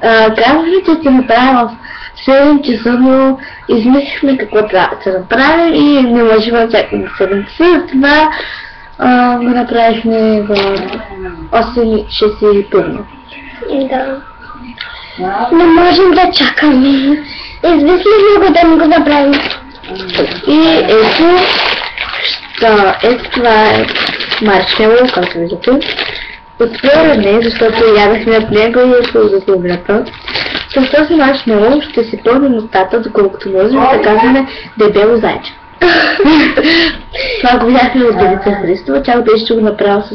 Казах ви, че ще направим в 7 часа, но измислихме какво трябва да се направим и не можем да чакаме 7 часа. И това го направихме в 8:61. Да. Не можем да чакаме. Измислихме го да не го направим. И ето това е маршмело, както виждате. Отпълна не, защото ядахме от него и е хубавата. С този маршмело ще си пълним устата, доколкото можем да казваме дебело зайче. Това го видяхме от Деница Христова, тя беше, че го направил с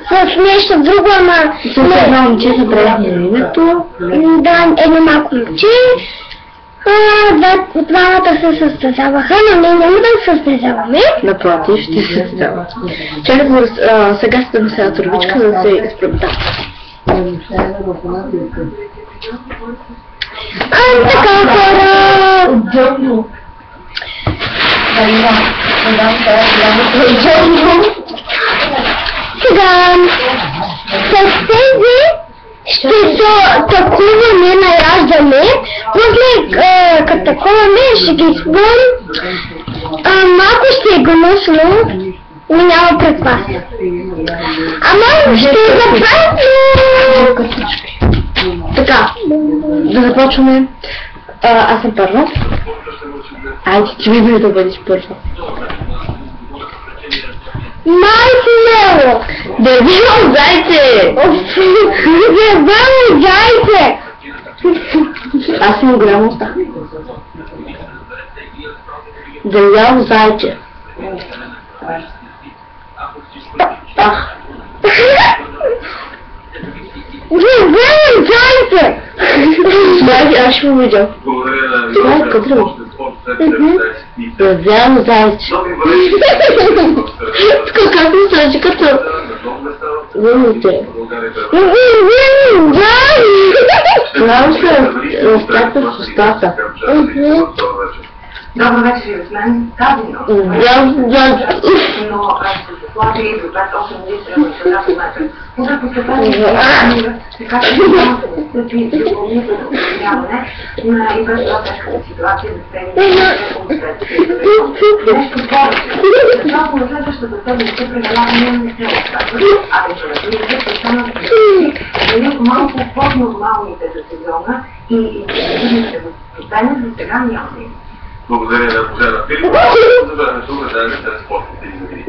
с нещо друго, ама... С едно момче забравихме името. Да, едно малко момче. Двамата се състезаваха, но ние няма да състезаваме. Напротив, ще се състезаваме. Чакай, сега сте на турбичка, за да се изправда. Така, хора! Сега, с тези ще такуваме на раждане, после като такуваме ще ги спорим, малко ще е гнусно, но няма предпас. Ама ще запазим. Така, да започваме. Аз съм първа. Айде, че ми да бъдеш първа. Маршмело! Дебело зайче! Дебело зайче! Аз съм голяма уста. Дебело зайче. Дебело зайче! Аз ще го видя. Това е кадрово. Дебело зайче. Как ми слежи като... Видите. Много се разтяпа в устата. Добър вечер и от мен. Тази нощ. Но заплати и до 28 литра в квадратен метър. Удар постепенно така че няма да се стъпи допълнително осъзнаване на и без това тежката ситуация за следните нещо повече. Защото на следващата седмица преваляване не се очаква, а вече разбира се, станат дали малко по-нормалните за сезона и интензивните възпитания за сега няма да има. Благодаря на Божена Филипова за времето на дадене с спортните измени.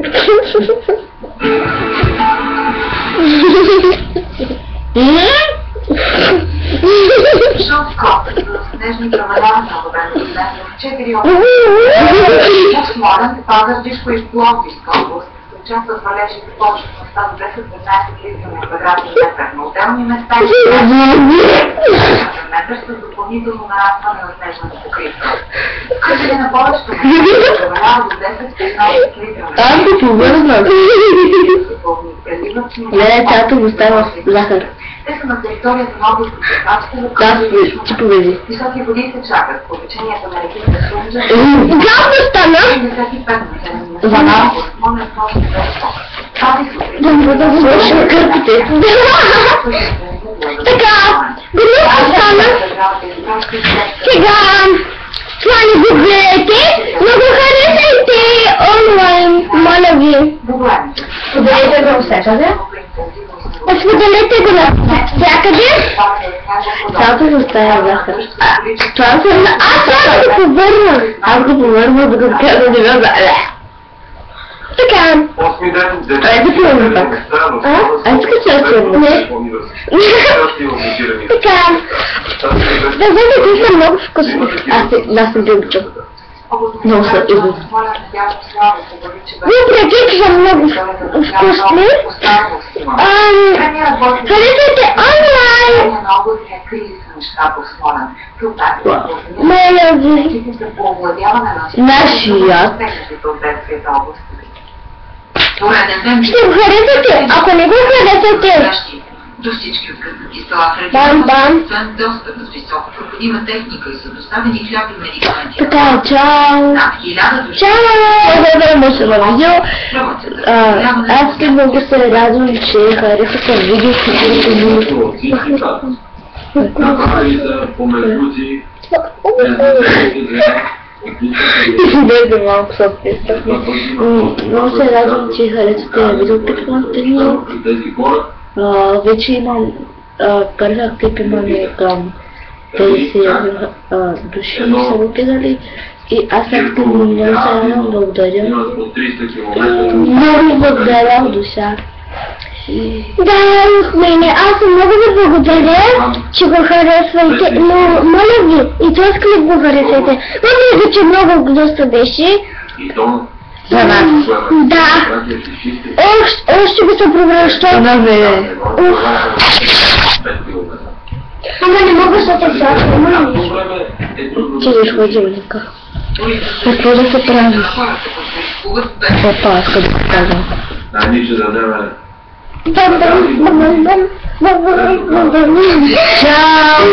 Шоу Скот с снежни премаляване на воден ден в 4 области. В Смолян, Пазарджишко и Пловдивска област се очакват валежи в повърхността до 10-15 литра на квадратен метър. На отделни места и метър с допълнително нарастване на снежната покривка. Жители на повечето места се премаляват до 10-15 литра на Аз го повърнах. Не, тято го става с захар. Те са на територията на област Черкасково, ти повези. високи води се чакат по течението на реките Сунджа. Гадно стана! 95 За нас. Да го свършим кърпите. Така, гръмко стана. Сега, това не го гледайте, но го харесайте онлайн, моля ви. Споделете го всекъде. Споделете го навсякъде. Цялото го става захар. Това съм... Аз трябва да го повърна. Аз го повърна, да го кажа да не бе. Така. Айде да пълна пак. Айде така че аз пълна. Не. Така. Да вземете са много вкусно. Аз съм дълбича. Много са изли. Въпреки, че са много вкусни, харесайте онлайн. Моля ви. Нашият. Ще го харесате. Ако не го харесате, до всички открити стола в Бам, региона, бам. освен достъп с високо проходима техника и са доставени хляб и медикаменти. Така е, чао! Над 1000 души Чао! Благодаря му се на видео. работят. Аз ти много се радвам, че харесаха видеото, което ми... От всички части. Направили са помежду си, Изглежда малко съвписта. Много се радвам, че харесате видеото, тези хора, вече имам първия клип имаме към 50 души са го гледали и аз активно много се радвам, благодаря. имат по 300 км. Много благодаря от душа. Да, от мене. Аз много ви благодаря, че го харесвайте, но моля ви, и този клип го харесайте. Въпреки, че много доста беше. И то За нас. Да. Още го се превръща. На мене. Ама не мога да те сяка, моля ви. Че ли ходилника? Какво да се прави? Опа, аз да го казвам. Нищо да вземе. Бам, бам, бам, бам, бам, бам, бам, бам. Чао!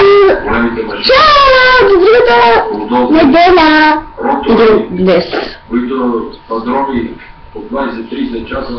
Големите машини, Чао! До другата неделя! ротори, Днес. които патрони по 20-30 часа